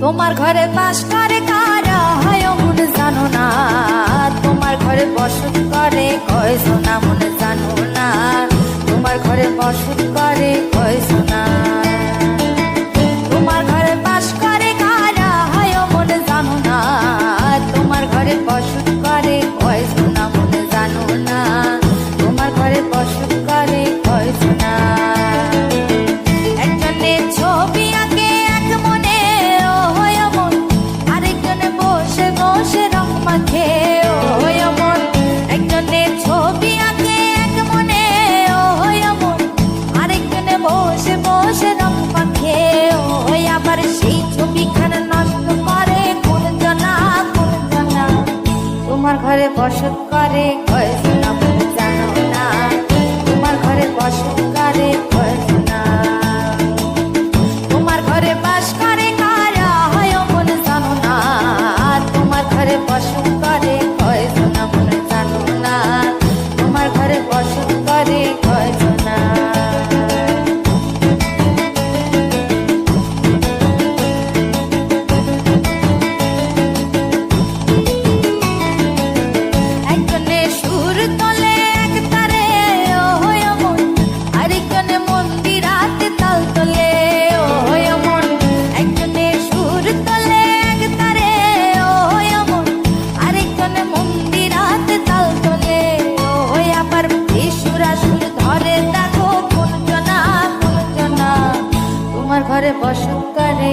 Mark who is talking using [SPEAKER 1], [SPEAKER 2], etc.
[SPEAKER 1] তোমার ঘরে বাস করে কারা হয় মন জানো না, তোমার ঘরে বসত করে কয় সোনা মন জানো না, তোমার ঘরে বসত করে কয় সোনা। তোমার ঘরে বাস করে কারা হয় মন জানো না, তোমার ঘরে বসত করে কয় সোনা মন জানো না, তোমার ঘরে বসত করে কয় সোনা। একজনে ছবি আঁকে এক মনে ও হয় মন, আরেকজনে বসে বসে রং মাখে ও হয় মন। একজনে ছবি আঁকে এক মনে ও হয় মন, আরেকজনে বসে বসে রং মাখে ও হয়। আবার সেই ছবিখানা নষ্ট করে কোন জনা কোন জনা, তোমার ঘরে বসত করে কয় সোনা মন জানো না, তোমার ঘরে বসত করে কয় সোনা। তোমার ঘরে বাস করে কারা হয় মন জানো না, তোমার ঘরে বসত করে কয় সোনা মন জানো না, তোমার ঘরে বসত করে কয় সোনা। একজনে সুর তোলে এক তারে ও হয় মন, আরেকজনে মন্দিরাতে তাল তোলে ও হয় মন। একজনে সুর তোলে এক তারে ও হয় মন, আরেকজনে মন্দিরাতে তাল তোলে ও হয়। আবার বেসুরা সুর ধরে দেখো কোন জনা কোন জনা, তোমার ঘরে বসত করে